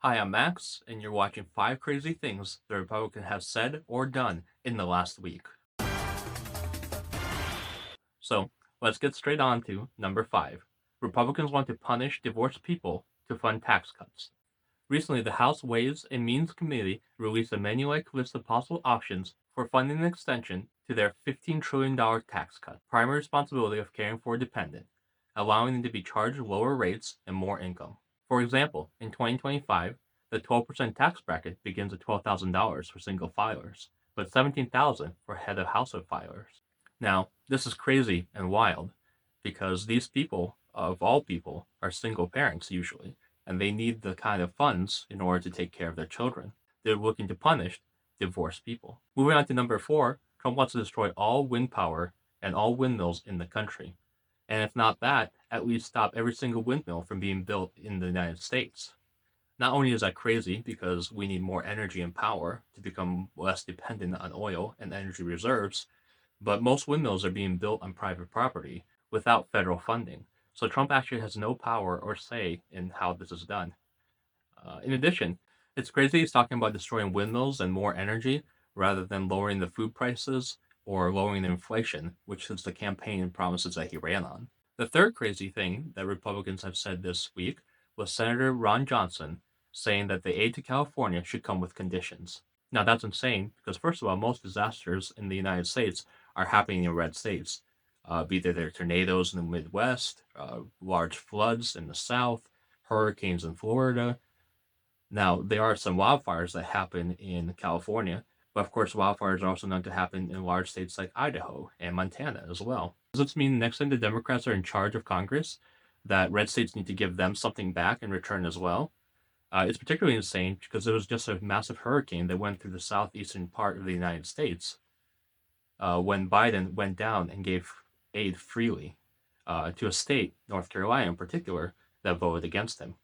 Hi, I'm Max, and you're watching 5 crazy things the Republican have said or done in the last week. So, let's get straight on to number 5. Republicans want to punish divorced people to fund tax cuts. Recently, the House Ways and Means Committee released a menu-like list of possible options for funding an extension to their $15 trillion tax cut, primary responsibility of caring for a dependent, allowing them to be charged lower rates and more income. For example, in 2025, the 12% tax bracket begins at $12,000 for single filers, but $17,000 for head of household filers. Now, this is crazy and wild because these people, of all people, are single parents usually, and they need the kind of funds in order to take care of their children. They're looking to punish divorced people. Moving on to number 4, Trump wants to destroy all wind power and all windmills in the country. And if not that, at least stop every single windmill from being built in the United States. Not only is that crazy because we need more energy and power to become less dependent on oil and energy reserves, but most windmills are being built on private property without federal funding. So Trump actually has no power or say in how this is done. In addition, it's crazy he's talking about destroying windmills and more energy rather than lowering the food prices or lowering the inflation, which is the campaign promises that he ran on. The third crazy thing that Republicans have said this week was Senator Ron Johnson saying that the aid to California should come with conditions. Now, that's insane because, first of all, most disasters in the United States are happening in red states, be they're tornadoes in the Midwest, large floods in the South, hurricanes in Florida. Now, there are some wildfires that happen in California, but of course, wildfires are also known to happen in large states like Idaho and Montana as well. Does this mean next time the Democrats are in charge of Congress, that red states need to give them something back in return as well? It's particularly insane because there was just a massive hurricane that went through the southeastern part of the United States when Biden went down and gave aid freely to a state, North Carolina in particular, that voted against him.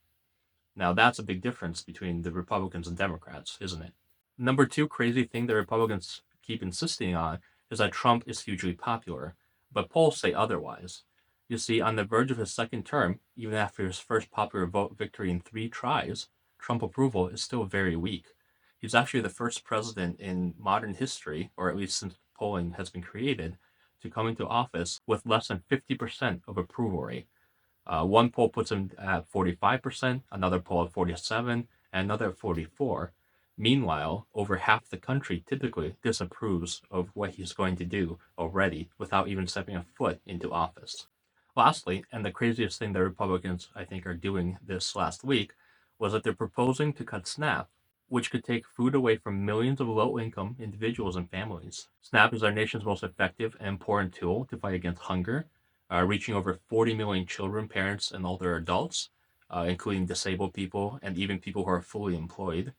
Now, that's a big difference between the Republicans and Democrats, isn't it? Number 2 crazy thing that Republicans keep insisting on is that Trump is hugely popular, but polls say otherwise. You see, on the verge of his second term, even after his first popular vote victory in 3 tries, Trump approval is still very weak. He's actually the first president in modern history, or at least since polling has been created, to come into office with less than 50% of approval rate. One poll puts him at 45%, another poll at 47, and another at 44. Meanwhile, over half the country typically disapproves of what he's going to do already without even stepping a foot into office. Lastly, and the craziest thing that Republicans, I think, are doing this last week was that they're proposing to cut SNAP, which could take food away from millions of low income individuals and families. SNAP is our nation's most effective and important tool to fight against hunger, reaching over 40 million children, parents, and older adults, including disabled people and even people who are fully employed.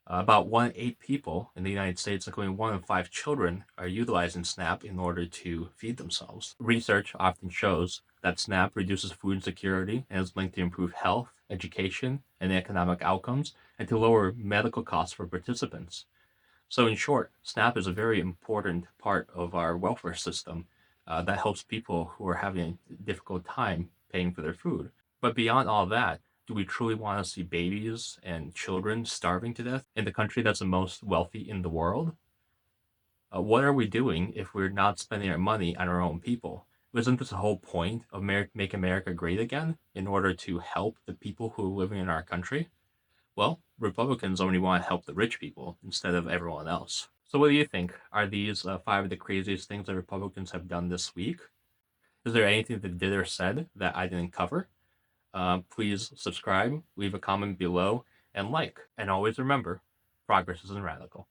About 1 in 8 people in the United States, including 1 in 5 children, are utilizing SNAP in order to feed themselves. Research often shows that SNAP reduces food insecurity and is linked to improved health, education, and economic outcomes, and to lower medical costs for participants. So, in short, SNAP is a very important part of our welfare system that helps people who are having a difficult time paying for their food. But beyond all that, do we truly want to see babies and children starving to death in the country that's the most wealthy in the world? What are we doing if we're not spending our money on our own people? Isn't this the whole point of Make America Great Again in order to help the people who are living in our country? Well, Republicans only want to help the rich people instead of everyone else. So, what do you think? Are these 5 of the craziest things that Republicans have done this week? Is there anything that they did or said that I didn't cover? Please subscribe, leave a comment below, and like. And always remember, progress isn't radical.